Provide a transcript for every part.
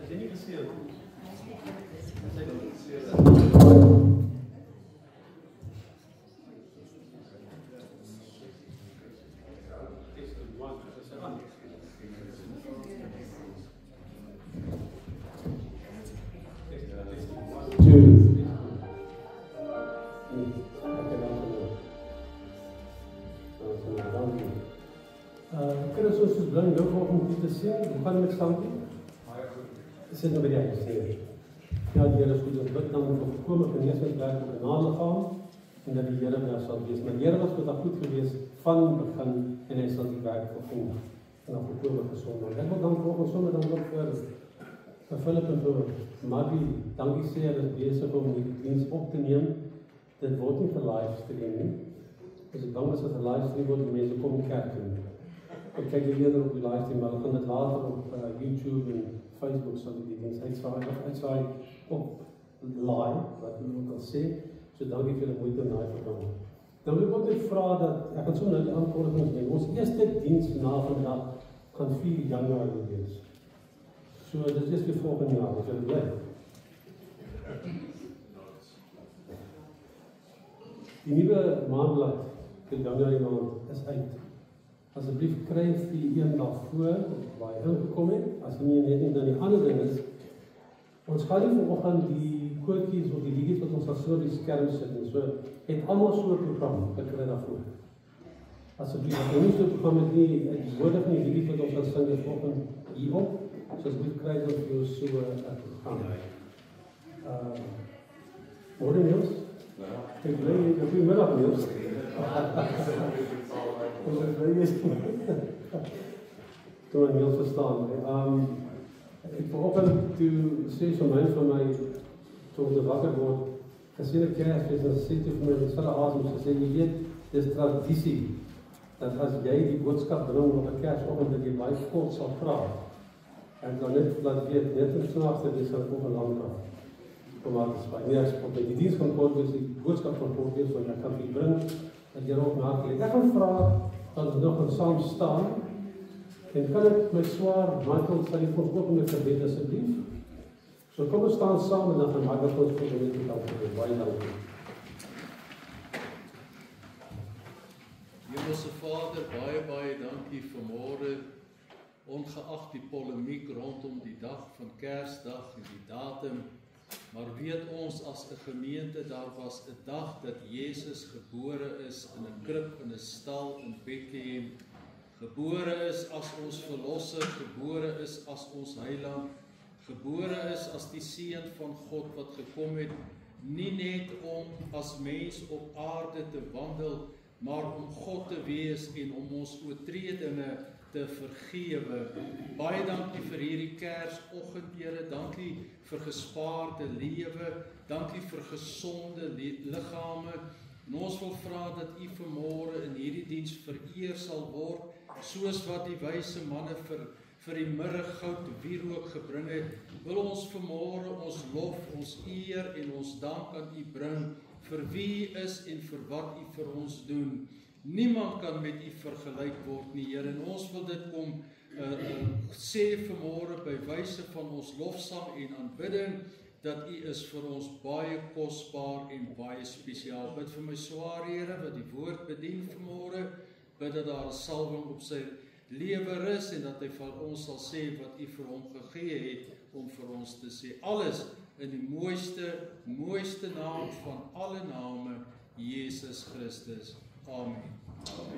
jy nie gesê het? Hoe gaan met Sankie? Sit nou by die huis. Ja, die Here is goed, ons bid dan vir voorkome geneesingswerk op 'n nalichaam en dat die Here daar sal wees. Maar die Here was met haar goed gewees van begin en hy sal die werk volvoer en dan voorkome gesond maak. Ek wil dan volgens sommer dan ook vir Philip en vir Maggie, dankie sê, hulle is besig om die diens op te neem. Dit word nie vir livestream nie. As ek bang is dat 'n livestream word, die mense kom nie kerk toe. Ek kyk eerder op die livestream, maar hulle gaan dit later op YouTube en Facebook sal die diens uitsaai op live, wat hulle kan sê. So dankie vir die moeite en daai verband. Dan wil ek ook net vra dat, ek gaan so nou die aankondigings doen. Ons eerste diens na vandag gaan 4 Januarie wees. So dit is weer volgende jaar, as julle bly. Die nuwe maandblad vir Januarie maand is uit. Asseblief kry die een daarvoor waar hy ingekom het. As jy nie net dan die ander ding is, ons gaan nie vanoggend die koortjies of die liedjies wat ons al so op die skerm sit en so, het almal so 'n program gekry daarvoor. Asseblief, as jy nie so 'n program het nie, die woorde van die liedjies wat ons gaan sing is vanoggend hierop, so asseblief kry dan vir jou so 'n program. Môre Niels? Ek bly hier, goeiemiddag Niels. Toen ik heel verstaan. Ik vanochtend toen zei zo'n mens van mij, toen ik wakker word, gezien ik kerstfeest, dan zei hij van mij, dat is verder asem, ze zei, je weet, dit is traditie, dat als jij die boodschap brengt op een kerstochtend, dat je bij God zal vragen. En dan net, laat weet, net een s'nachts, dat is dan ook een lang vraag. Maar het is bij die dienst van God, dus die boodschap van God is, want dat kan je brengen, dat je er ook nakijkt. Ik ga vragen, dat we nog eens samen staan. En kan ik met zwaar mantel, sal jy ons ook met gebed asseblief? So kom ons staan saam en dan gaan maak ons vir die mense dan vir baie dankie. Hemelse Vader, baie dankie vanmôre. Ongeag die polemiek rondom die dag van Kersdag en die datum, maar weet ons as 'n gemeente, daar was 'n dag dat Jesus gebore is in 'n krib in 'n stal in Bethlehem. Gebore is as ons verlosser, gebore is as ons heiland, gebore is as die seun van God wat gekom het, nie net om as mens op aarde te wandel, maar om God te wees en om ons oortredinge te vergewe. Baie dankie vir hierdie Kersoggend, Here. Dankie vir gespaarde lewe. Dankie vir gesonde liggame. En ons wil vra dat U vanmôre in hierdie diens vereer sal word, soos wat die wyse manne vir die mirregoud wierook gebring het. Wil ons vanmôre ons lof, ons eer en ons dank aan U bring vir wie U is en vir wat U vir ons doen. Niemand kan met U vergelyk word nie, Here, en ons wil dit kom sê vanmôre by wyse van ons lofsang en aanbidding, dat U is vir ons baie kosbaar en baie spesiaal. Bid vir my swaar Here, wat die woord bedien vanmôre, bid dat daar 'n salwing op sy lewe rus, en dat hy van ons sal sê wat U vir hom gegee het, om vir ons te sê. Alles in die mooiste naam van alle name, Jesus Christus. Amen.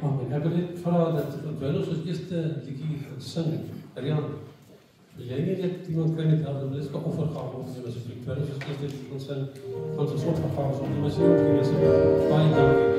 Amen. Ek wil net vra dat, terwyl ons eerste liedjie sing, Rian, wil jy nie net iemand kry met hulle liefde offergawe opneem asseblief, terwyl ons eerste liedjie sing, van ons offergawe opneem asseblief. Baie dankie.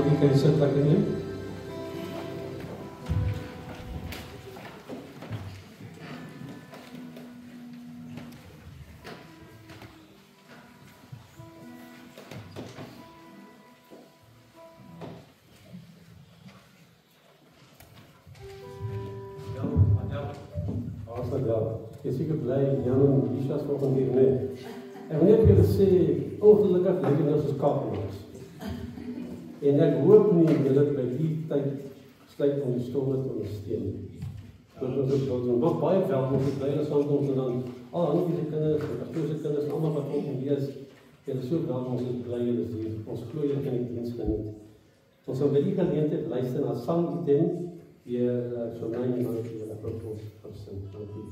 Dankie, kan jy sit lekker neem? Jy is seker bly, Jan en Lisa volgende hier nie. Ek wil net vir julle sê, ongelukkig leef ons as kapelaars. En ek hoop nie julle by die tyd sluit om die stomme te ondersteun. Dit is ook wel doen. Maar baie welkom vir bly ons aankoms en dan al hankie se kinders, en pastoorse kinders, almal wat kom en lees. Julle is so welkom, ons is bly julle is hier. Ons glo julle kan die diens geniet. Ons sal by die geleentheid luister na sangitem deur Shonai en dan julle propos versin. Dankie.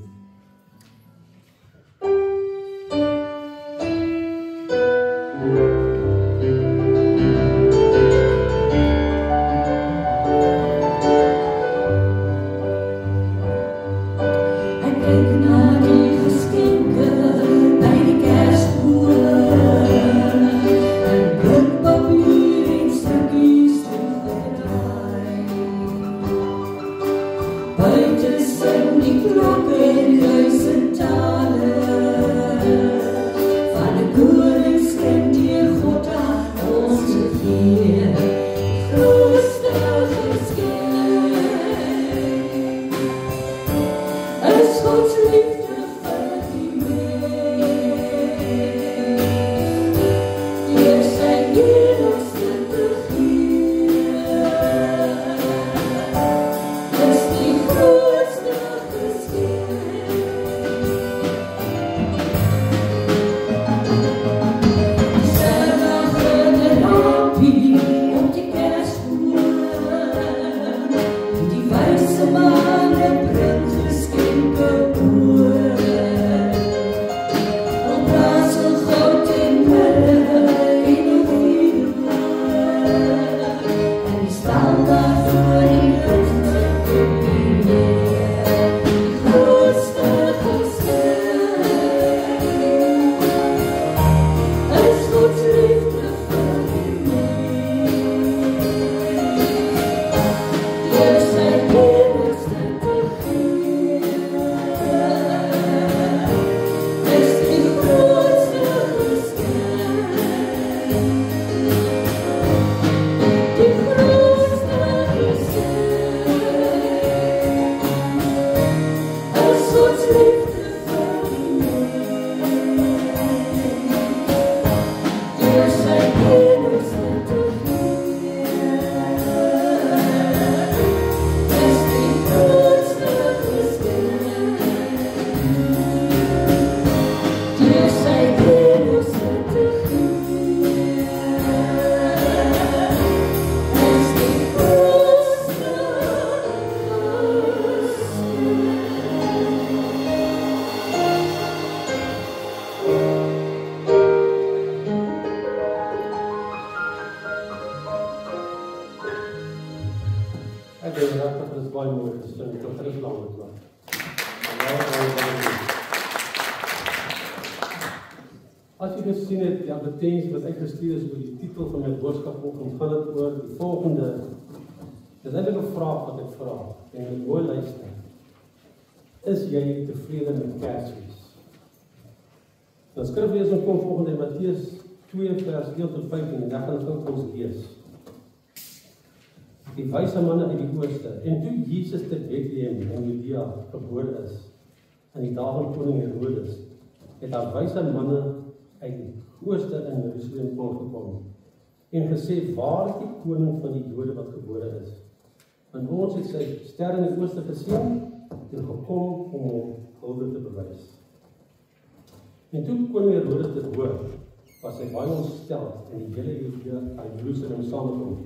As jy gesien het, die advertensie wat ek gestuur is oor die titel van my boodskap vanoggend, gaan dit oor die volgende. Dis eintlik 'n vraag wat ek vra en jy moet mooi luister. Is jy tevrede met Kersfees? Dan skriflesing kom volgende in Matteus 2 vers 1 tot 15 en dan gaan ons ons lees. Die wyse manne uit die ooste en toe Jesus te Bethlehem in Judea gebore is, in die dae van koning Herodes, het daar wyse manne uit die ooste in Jerusalem aangekom en gesê, waar is die koning van die Jode wat gebore is? Want ons het sy ster in die ooste gesien en gekom om hom hulde te bewys. En toe koning Herodes dit hoor, was hy baie ontstel en die hele Judea uit Jerusalem saamgekom.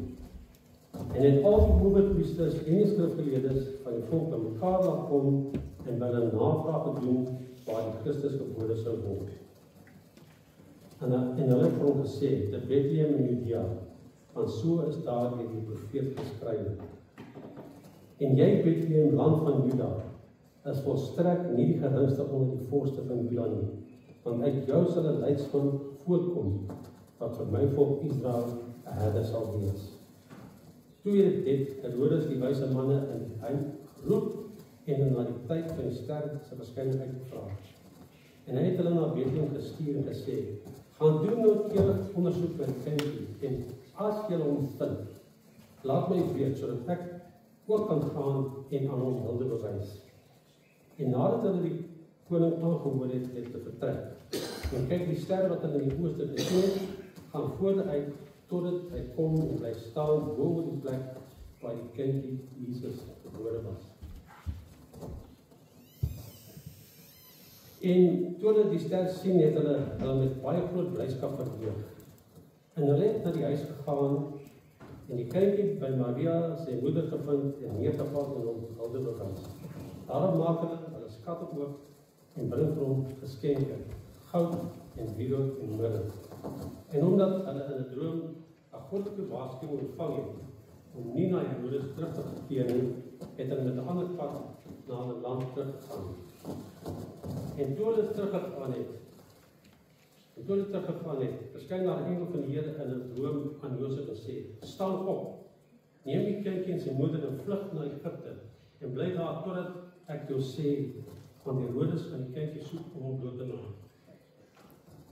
En het al die hoofpriesters en die skrifgeleerdes van die volk bymekaar laat kom en hulle navraag gedoen waar die Christus gebore sou word. En hulle het vir hom gesê, te Bethlehem in Judea, want so is daar deur die profeet geskrywe. En jy, Bethlehem, land van Juda, is volstrek nie die geringste onder die vorste van Juda nie, want uit jou sal 'n leidsman voortkom, wat vir my volk Israel 'n herder sal wees. Toe het Herodes die wyse manne in die heim geroep en na die tyd van die ster se verskyning uitgevra. En hy het hulle na Bethlehem gestuur en gesê, gaan doen noukeurig ondersoek by die kindjie en as julle hom vind, laat my weet sodat ek ook kan gaan en aan hom hulde bewys. En nadat hulle die koning aangehoor het te vertrek, en kyk die ster wat hulle in die ooste gesien het, gaan vooruit totdat hy kom en bly staan bo die plek waar die kindjie Jesus gebore was. En toe hulle die ster sien, het hulle met baie groot blydskap verheug. En hulle het na die huis gegaan en die kindjie by Maria, sy moeder gevind en neergeval en hom hulde bewys. Daarom maak hulle skatte oop en bring vir hom geskenke, goud en wierook en mirre. En omdat hulle in 'n droom 'n goddelike waarskuwing ontvang het om nie na Herodes terug te keer nie, het hulle met 'n ander pad na hulle land teruggegaan. En toe hulle teruggegaan het, verskyn daar 'n engel van die Here in 'n droom aan Josef en sê, staan op, neem die kindjie en sy moeder en vlug na Egipte en bly daar totdat ek jou sê, want Herodes gaan die kindjie soek om hom dood te maak.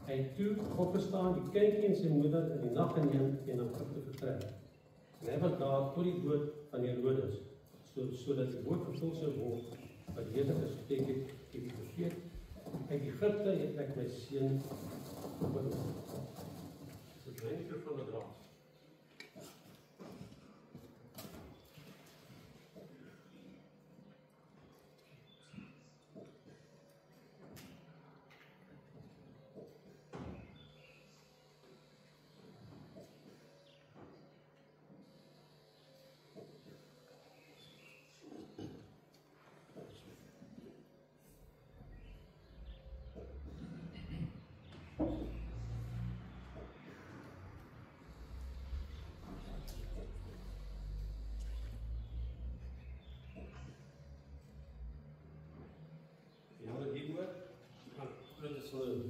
Hy het toe opgestaan, die kindjie en sy moeder in die nag geneem en na Egipte vertrek. En hy was daar tot die dood van Herodes, sodat die woord vervul sou word wat die Here gespreek het deur die profeet. Uit Egipte het ek my seun gebring. Dit is 'n klein van 'n draad.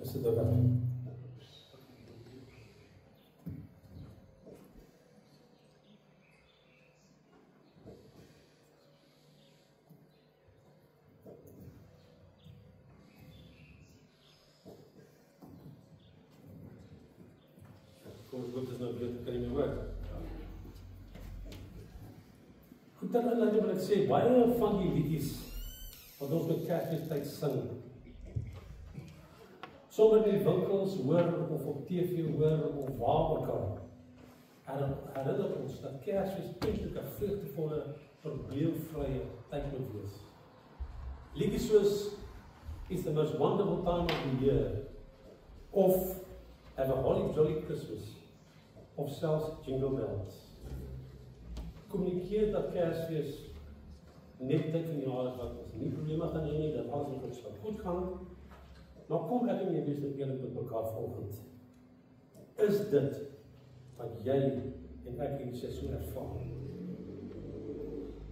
Is dit ook? Kom ons moet dus nou weet, kan jy my hoor? Goed, dan wil ek sê, baie van die liedjies wat ons met Kersfeestyd sing, sommer in die winkels hoor of op TV hoor of waar ook al, herinner ons dat Kersfees eintlik 'n vreugdevolle, probleemvrye tyd moet wees. Liedjies soos It's the most wonderful time of the year, of Have a Holly Jolly Christmas, of selfs Jingle Bells. Kommunikeer dat Kersfees net tyd van die jaar is wat ons nie probleme gaan hê nie, dat alles met ons goed gaan. Maar kom ek en jy wees net eerlik met mekaar vanoggend. Is dit wat jy en ek hierdie seisoen ervaar?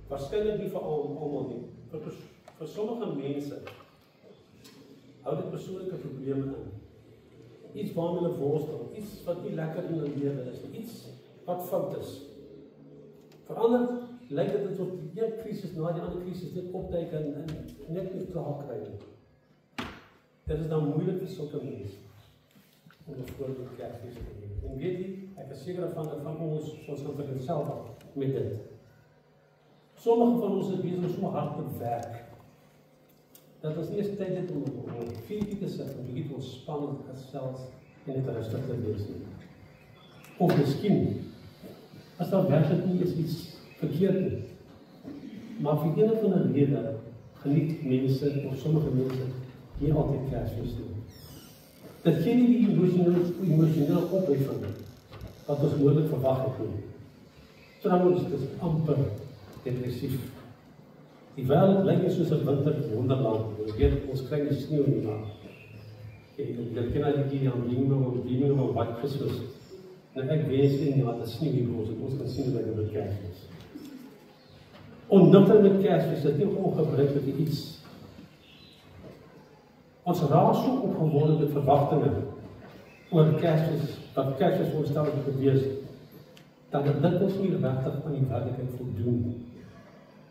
Waarskynlik nie vir almal nie. Vir sommige mense hou dit persoonlike probleme in. Iets waarmee hulle worstel, iets wat nie lekker in hulle lewe is, iets wat fout is. Vir ander lyk dit asof die een krisis na die ander krisis net opduik en net nie klaar kry nie. Dit is dan moeilik vir sulke mense om 'n voorbeeld Kersfees te hê. En weet jy, ek is seker van ons gaan vir onsself met dit. Sommige van ons is besig om so hard te werk, dat ons nie eens tyd het om op vuurtjie te sit, om bietjie te ontspan en gesels en net rustig te wees nie. Of miskien, as daar werklik nie is iets verkeerd nie, maar vir een of ander rede geniet mense, of sommige mense, nie altyd Kersfees doen. Dit gee nie die emosionele opheffing wat ons moontlik verwag het nie. Trouwens, dit is amper depressief. Die wêreld lyk soos 'n winterwonderland. Jy weet, ons kry nie sneeu nie, maar jy ken al die aanbiedinge van White Christmas. Nou ek wens nie dat dit sneeu hier ons kan sien dat dit Kersfees. Onnuttig met Kersfees, dit nie ongebruik dat iets. Ons raak so opgewonde met verwagtinge oor Kersfees, dat Kersfees voorstel het gewees, dat dit ons nie regtig aan die werklikheid voldoen,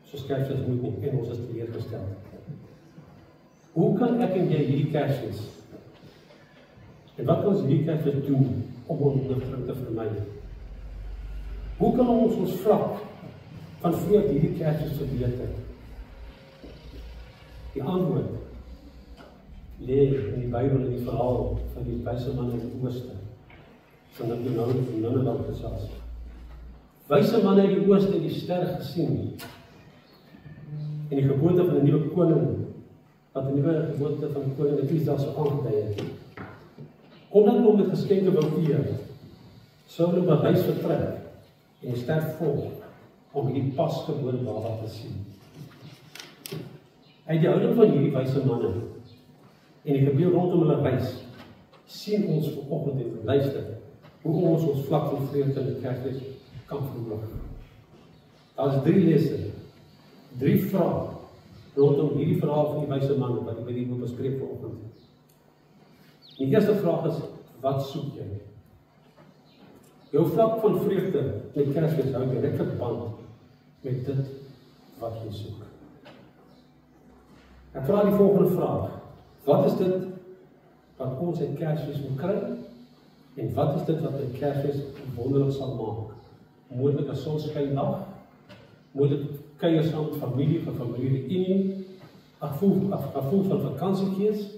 soos Kersfees moet nie, en ons is teleurgestel. Hoe kan ek en jy hierdie Kersfees, en wat kan ons hierdie Kersfees doen om ontnigtering te vermy? Hoe kan ons vlak van voor hierdie Kersfees verbeter? Die antwoord lê in die Bybel, in die verhaal van die wyse man in die ooste, van Nineve gesels. Wyse manne in die ooste het die ster gesien, en die geboorte van 'n nuwe koning, wat 'n nuwe geboorte van die koning Israel sou aangedui het. Omdat hulle met geskenke wou eer, sou hulle op 'n reis vertrek, en die ster volg, om hierdie pasgebore baba te sien. Uit die houding van hierdie wyse manne, en die gebeur rondom hulle reis, sien ons vanoggend en luister, hoe ons vlak van vreugde in die Kersfees kan verhoog. Daar is 3 lesse, 3 vrae, rondom hierdie verhaal van die wyse manne, wat ek met u wil bespreek vanoggend. Die eerste vraag is, wat soek jy? Jou vlak van vreugde met Kersfees hou direk verband met dit wat jy soek. Ek vra die volgende vraag, wat is dit wat ons uit Kersfees moet kry? En wat is dit wat uit Kersfees wonderlik sal maak? Moontlik 'n sonskyndag, moontlik kuier saam met familie, vir familiereunie, 'n gevoel van vakansiegees,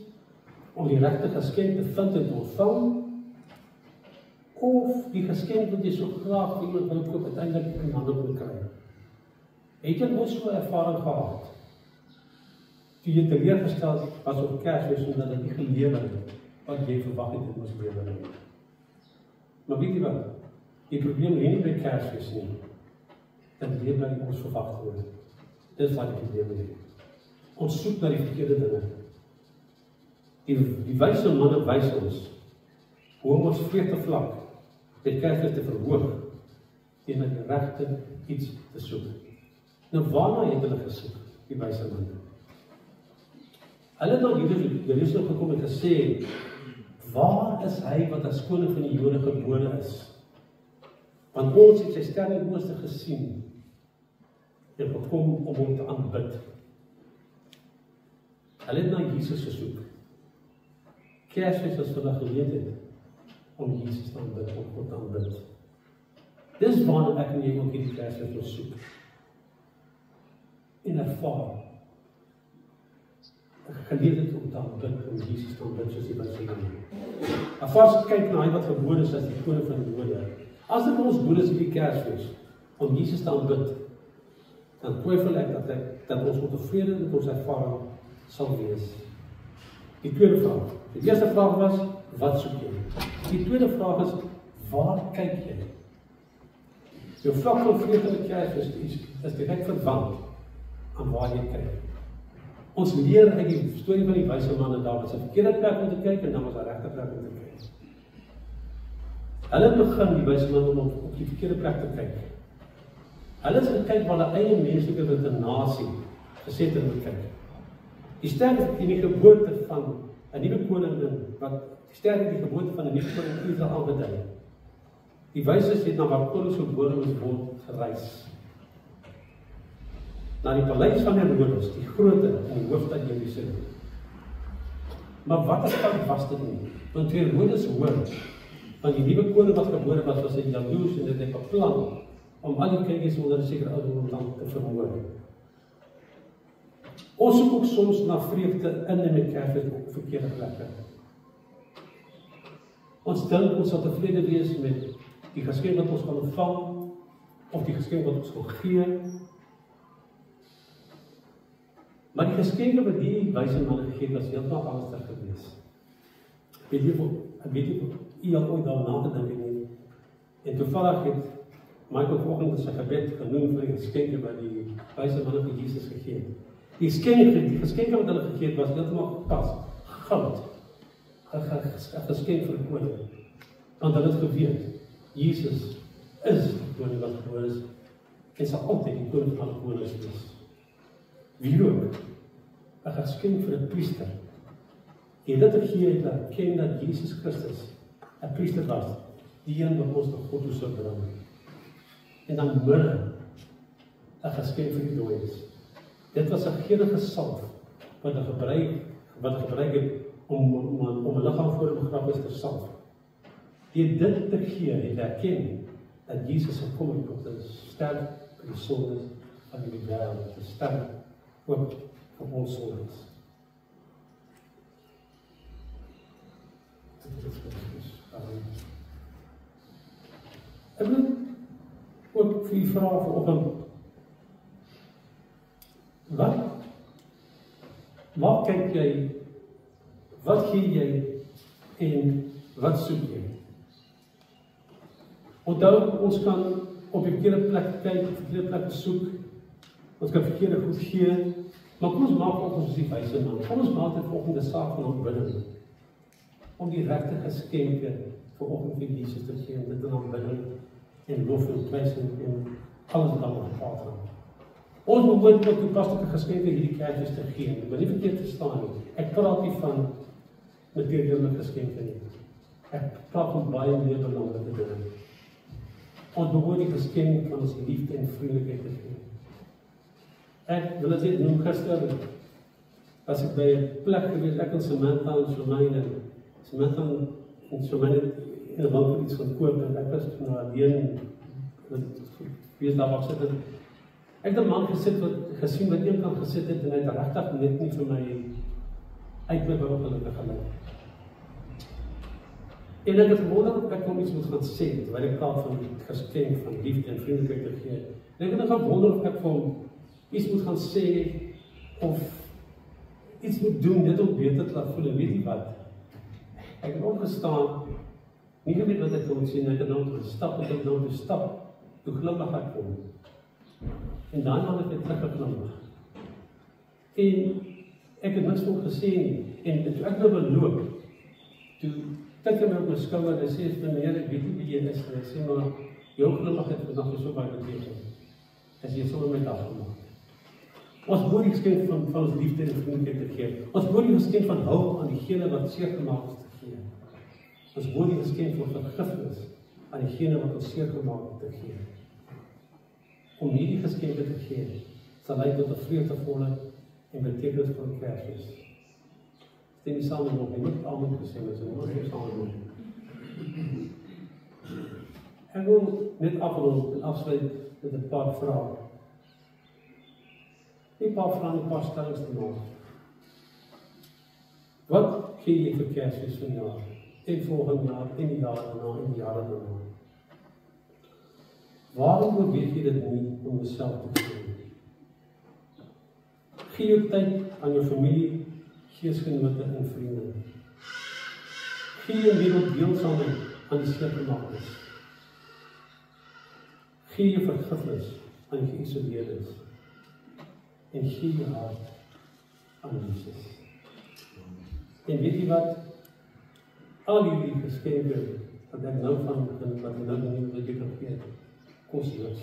om die regte geskenk te vind en te ontvang, of die geskenk wat jy so graag vir iemand wou koop, uiteindelik in hande moet kry. Het jy ooit so 'n ervaring gehad? Toe jy teleurgestel was op Kersfees, omdat dit nie gelewer het wat jy verwag het dit moes lewer. Maar weet jy wat? Die probleem lê nie by Kersfees nie. Dit lê by ons verwagte word. Dis wat die probleem is. Ons soek na die verkeerde dinge. Die wyse manne wys ons hoe om ons vreugde vlak met Kersfees te verhoog en met die regte iets te soek. Nou waarna het hulle gesoek, die wyse manne? Hulle het na Jerusalem gekom en gesê, waar is hy wat as koning van die Jode gebore is? Want ons het sy ster in die ooste gesien en gekom om hom te aanbid. Hulle het na Jesus gesoek. Kersfees was vir hulle geleentheid om Jesus te aanbid, om God te aanbid. Dis waarna ek en jy ook hierdie Kersfees wil soek. En ervaar. Geleentheid om te aanbid, om Jesus te aanbid, soos die Bybel sê. As kyk na hy wat gebore is as die koning van die Jode. As dit ons doel is hierdie Kersfees, om Jesus te aanbid, dan twyfel ek dat ons ontevrede met ons ervaring sal wees. Die tweede vraag. Die eerste vraag was, wat soek jy? Die tweede vraag is, waar kyk jy? Jou vlak van vreugde met Kersfees is direk verwant aan waar jy kyk. Ons leer uit die storie van die wyse man en daar was 'n verkeerde plek om te kyk en dan was 'n regte plek om te kyk. Hulle begin die wyse man om op die verkeerde plek te kyk. Hulle is gekyk waar hulle eie menslike redenasie geset het om te kyk. Die ster in die geboorte van 'n nuwe koning, wat die ster in die geboorte van 'n nuwe koning Israel aangedui. Die wyses het na waar koning gebore word gereis. Na die paleis van Herodes, die grote in die hoofstad Jerusalem. Maar wat is dan was dit nie? Want toe Herodes hoor van die nuwe koning wat gebore was hy jaloers en dit het beplan om al die kinders onder 'n sekere ouderdom land te vermoor. Ons soek ook soms na vreugde in en met Kersfees op verkeerde plekke. Ons dink ons sal tevrede wees met die geskenk wat ons gaan ontvang, of die geskenk wat ons gaan gee. Maar die geskenke wat die wyse manne gegee het, was heeltemal anders gewees. Weet jy, u al ooit daarna gedink nie. En toevallig het Michael vanoggend sy gebed genoem vir die geskenke wat die wyse manne vir Jesus gegee het. Die geskenke wat hulle gegee het, was heeltemal gepas. Goud. 'n geskenk vir die koning. Want hulle het geweet, Jesus is die koning wat gebore is, en sal altyd die koning van alle konings wees. Wie ook? 'n geskenk vir 'n priester. En dit gegee het dat ken dat Jesus Christus 'n priester was, die een wat ons na God toe sou bring. en dan myrrhe, 'n geskenk vir die dooies. Dit was 'n geurende salf wat hulle gebruik het om 'n liggaam voor 'n begrafnis te salf. Deur dit te gee, het erken dat Jesus gekom het om te sterf vir die sondes van die wêreld, te sterf ook vir ons sondes. Ek wil ook vir u vra vanoggend, waar kyk jy, wat gee jy en wat soek jy? Onthou, ons kan op die verkeerde plek kyk, op die verkeerde plek soek, ons kan verkeerde goed gee, maar kom ons maak ons die wyse man. Kom ons maak dit volgende saak van aanbidding, om die regte geskenke vanoggend vir Jesus te gee, en dit in aanbidding en lof en prysing en alles wat daarmee gepaard gaan. Ons behoort ook toepaslike geskenke hierdie Kersfees te gee. Ek wil nie verkeerd verstaan nie. Ek praat nie van materiële geskenke nie. Ek praat van baie meer belangrike dinge. Ons behoort die geskenk van ons liefde en vriendelikheid te gee. Ek wil dit noem gister, as ek by 'n plek gewees, ek in Samantha en Shomine, Samantha en Shomine in 'n winkel iets gaan koop, en ek was nou alleen, wees daar waar sit, ek het 'n man gesien wat een kant gesit het, en hy het regtig net nie vir my uitloop waarop hulle gelyk. En ek het gewonder of ek hom iets moet gaan sê, terwyl ek praat van die geskenk van liefde en vriendelikheid te gee. En ek het nog gewonder of ek vir hom iets moet gaan sê, of iets moet doen, dit om beter te laat voel, en weet jy wat? Ek het opgestaan, nie geweet wat ek moet sê, en ek het nou gestap, toe glimlag ek hom. En dan had ek het teruggeglimlag. En ek het niks vir hom gesê nie, en toe ek nou beloop, toe tik hy my op my skouer, en hy sê, meneer, ek weet nie wie jy is, en ek sê, maar, jou glimlag het vandag so baie beteken, as jy sommer my dag gemaak. Ons behoort die geskenk van ons liefde en vriendelikheid te gee. Ons behoort die geskenk van hou aan diegene wat seer gemaak is te gee. Ons behoort die geskenk van vergifnis aan diegene wat ons seer gemaak het te gee. Om hierdie geskenke te gee, sal lei tot 'n vreugdevolle en betekenisvolle Kersfees. Stem nie saam met my, ek moet amen gesê, maar ons moet saam doen. Ek wil net afsluit met 'n paar vrae. Die paar vrae, 'n paar stellings te maak. Wat gee jy vir Kersfees vanjaar? En volgende jaar, en die jare daarna, en die jare daarna? Waarom oorweeg jy dit nie om jouself te gee? Gee jou tyd aan jou familie, geesgenote en vriende. Gee jou wêrelddeelsaamheid aan die sekermakers. Gee jou vergifnis aan die geïsoleerdes. En gee jou hart aan Jesus. En weet jy wat? Al hierdie geskenke wat ek nou van, wat ek nou nie wat jy kan gee, kos niks.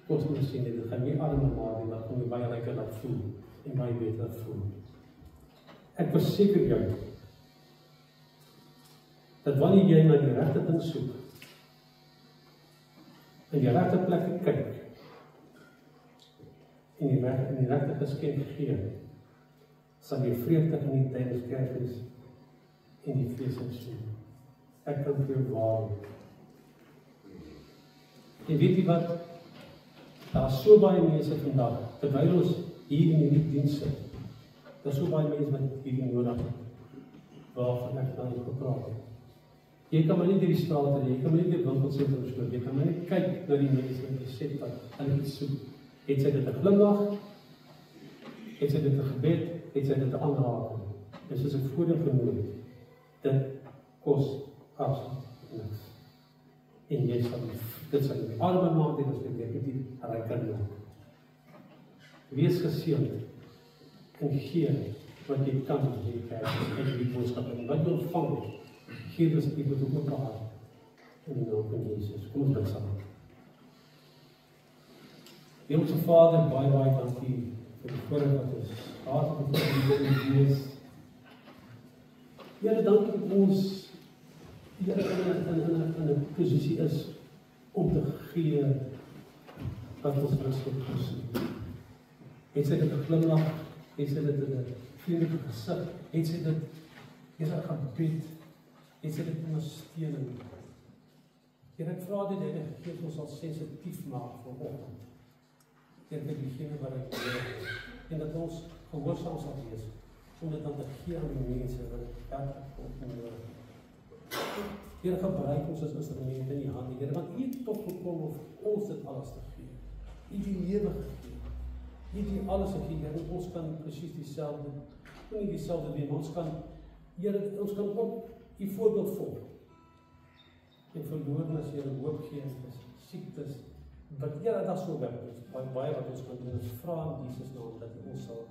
Kos niks nie, dit gaan nie arme maak en dat kom jy baie lekker laat voel en baie beter laat voel. Ek verseker jou dat wanneer jy na die regte ding soek en die regte plek kyk en die regte geskenk gee, sal jy vreugde geniet tydens Kersfees en die feesseisoen. Ek kan vir jou waarlik. En weet jy wat? Daar is so baie mense vandag, terwyl ons hier in die diens sit, daar is so baie mense wat hierdie nodig het, waarvan ek nou gepraat het. Jy kan maar nie deur die straat ry, jy kan maar nie deur winkelsentrums loop, jy kan maar net kyk na die mense en sê wat hulle iets soek. Het sy dit 'n glimlag? Het sy dit 'n gebed? Het sy dit 'n aanraking? En soos ek voorheen genoem het, dit kos absoluut niks. En jy sal dit sal die arme maak, dit is die ryker maak. Wees geseënd en gee wat jy kan in die kerk en die boodskap en wat jy ontvang het. Gee dus die met ook hart in die naam van Jesus. Kom ons bid saam. Hemelse Vader, baie dankie vir die voorreg wat ons gehad het om te wees. Here, dankie dat ons Here in 'n posisie is om te gee wat ons rustig toesien. Het sy dit 'n glimlach, het sy dit 'n vriendelike gesig, het sy dit Here gebed, het sy dit ondersteuning. Here, ek vra dit Heilige Gees ons sal sensitief maak vanoggend. Here, vir diegene wat ek hoor, en dat ons gehoorsaam sal wees, om dit dan te gee aan die mense wat dit werklik op nodig het. Here, gebruik ons as instrumente in die hande, Here, want U het tot gekom om ons dit alles te gee. U het die lewe gegee. U het die alles gegee, Here, en ons kan presies dieselfde, nie dieselfde doen, ons kan, Here, ons kan ook U voorbeeld volg. En verloornis, Here, hoop gee, siektes, wat Here, dat so werk, baie wat ons kan doen, is vra in Jesus naam, dat U ons sal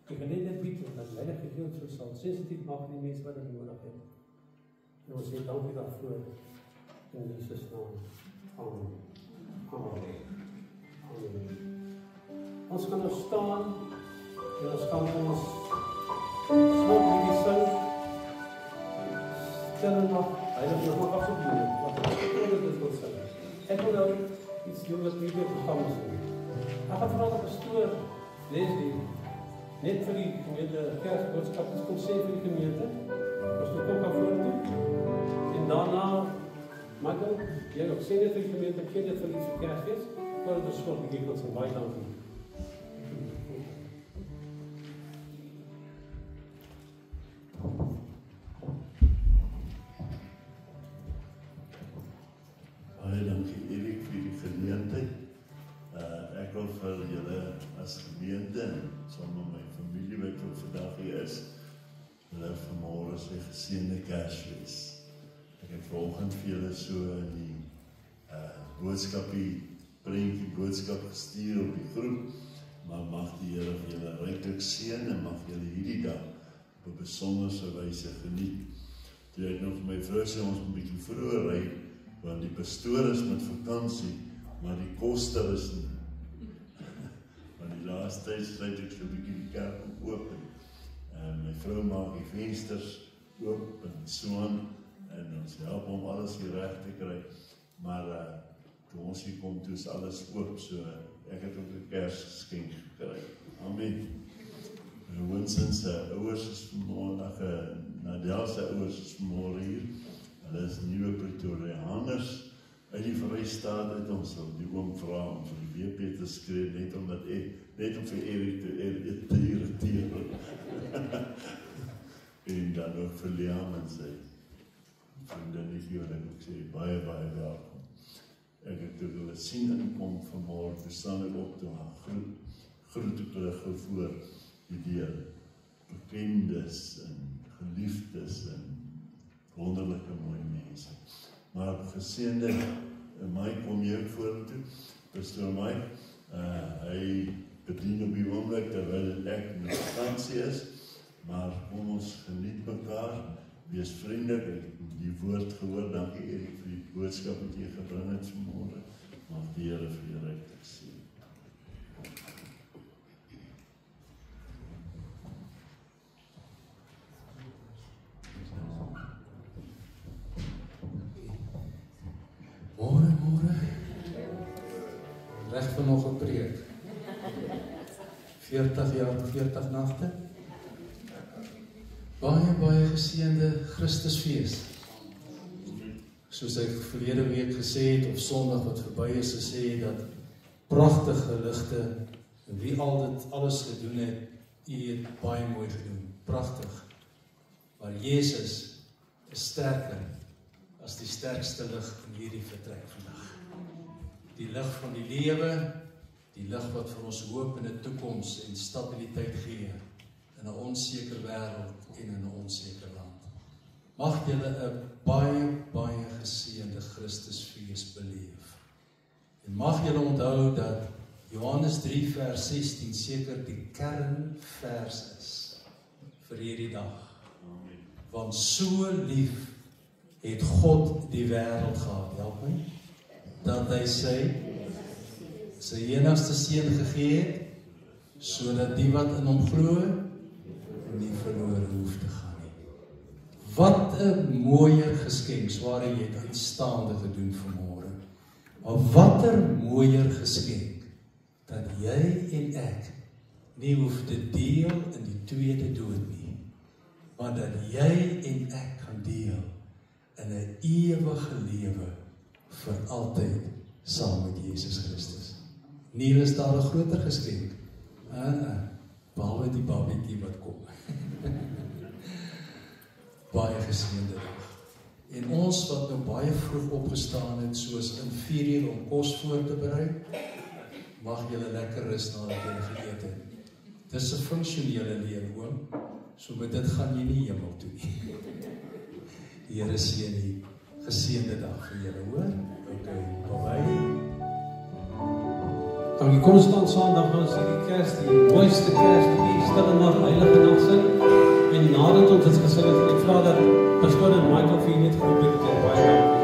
die geleentheid bied, en dat Heilige Gees ons sal sensitief maak vir die mense wat dit nodig het. En ons sê dankie daarvoor, in Jesus naam. Amen. Amen. Amen. Ons kan nou staan, en ons kan ons slot hierdie sing, Stille Nag, Heilige nog afsluit, wat ek dit wil sing. Ek wil nou iets doen wat nie weer gegaan is. Ek gaan vra dat pastoor Leslie net vir die gemeente Kersboodskap kom sê vir die gemeente. Pastoor kom kan vorentoe. En daarna Michael, jy ook sê net vir die gemeente, gee dit vir iets vir Kersfees, voordat ons slot die gekels en baie dankie. Baie dankie Erik vir die geleentheid. Ek wil vir julle as gemeente en saam met my familie wat ook vandag hier is, hulle vanmôre sy geseënde Kersfees. Ek het vanoggend vir julle so in die prentjie boodskap gestuur op die groep, maar mag die Here vir julle ryklik seën en mag julle hierdie dag op 'n besonderse wyse geniet. Toe ek nog vir my vrou sê ons moet 'n bietjie vroeër ry, want die pastoor is met vakansie, maar die koster is nie. Want die laaste tyd sluit ek so 'n bietjie die kerk oop en my vrou maak die vensters oop en so aan, en ons help om alles hier reg te kry. Maar toe ons hier kom, toe is alles oop, so ek het ook 'n Kersgeskenk gekry. Amen. Winston se ouers is vanmôre, Nadel se ouers is vanmôre hier. Hulle is nuwe Pretoriaaners uit die Vrystaat uit. Ons sal die oom vra om vir die WP te skree, net om vir Erik te irriteer. En dan ook vir Liam en sy vriendin wat ek ook sê, baie welkom. Ek het toe hulle sien inkom vanmôre, toe staan ek op toe groet ek hulle gou voor die deur. Bekendes en geliefdes en wonderlike mooi mense. Maar geseënde Mike, kom jy ook vorentoe? Pastoor Mike, hy bedien op die oomblik terwyl ek met vakansie is, maar kom ons geniet mekaar, wees vriendelik, ek het die woord gehoor, dankie Erik vir die boodskap wat jy gebring het vanmôre, mag die Here vir jou ryklik seën. Môre, reg vir nog 'n preek. 40 jaar, 40 nagte. Baie geseënde Christusfees. Soos ek verlede week gesê het, of Sondag wat verby is, gesê het, dat pragtige ligte, en wie al dit alles gedoen het, U het baie mooi gedoen, pragtig. Maar Jesus is sterker as die sterkste lig in hierdie vertrek vandag. Die lig van die lewe, die lig wat vir ons hoop in 'n toekoms en stabiliteit gee in 'n onseker wêreld en in 'n onseker land. Mag julle 'n baie geseënde Christusfees beleef. En mag julle onthou dat Johannes 3 vers 16 seker die kernvers is vir hierdie dag. Want so lief het God die wêreld gehad, help my, dat hy sy enigste seun gegee het, sodat die wat in hom glo, nie verlore hoef te gaan nie. Wat 'n mooier geskenk, Sware, jy het uitstaande gedoen vanmôre. Maar watter mooier geskenk, dat jy en ek nie hoef te deel in die tweede dood nie, maar dat jy en ek kan deel in 'n ewige lewe vir altyd saam met Jesus Christus. Nie is daar 'n groter geskenk, behalwe die babietjie wat kom. Baie geseënde dag. En ons wat nou baie vroeg opgestaan het, soos in 4 uur om kos voor te berei, mag julle lekker rus nadat julle geëet het. Dis 'n funksionele lewe, oom. So met dit gaan jy nie hemel toe nie. Die Here seën die geseënde dag vir julle, hoor? Okay, bye-bye. Dankie, kom staan saam, dan gaan ons die Kers, die mooiste Kers, die stille nag, heilige nag sing. En nadat ons dit gesing het, ek vra dat pastoor en Michael vir net geprobeer het, baie dankie.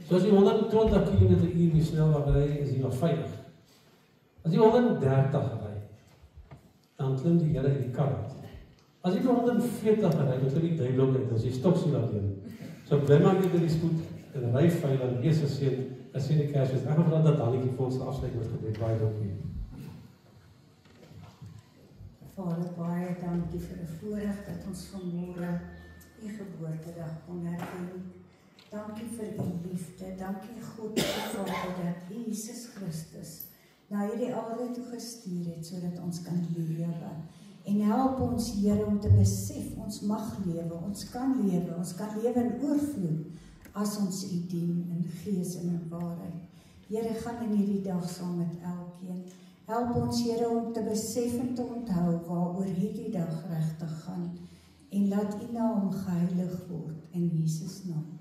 So as die 120 km/h die snelweg ry, is jy nog veilig. As jy 130 ry, dan klim die Here uit die kar uit. As jy 140 ry, dan klim die duiwel uit, as jy stoksiel alleen. So bly maar net in die spoed, en ry veilig, Jesus seën, as jy die Kers is. Ek gaan vra dat Danietjie vir ons afsluit met gebed, baie dankie. Vader, baie dankie vir die voorreg dat ons vanmôre u geboortedag kon herdenk. Dankie vir die liefde, dankie God Vader dat Jesus Christus na hierdie aarde toe gestuur het, sodat ons kan lewe. En help ons Here om te besef, ons mag lewe, ons kan lewe in oorvloed, as ons u dien in gees en in waarheid. Here, gaan in hierdie dag saam met elkeen. Help ons Here om te besef en te onthou waaroor hierdie dag regtig gaan, en laat u naam geheilig word in Jesus naam.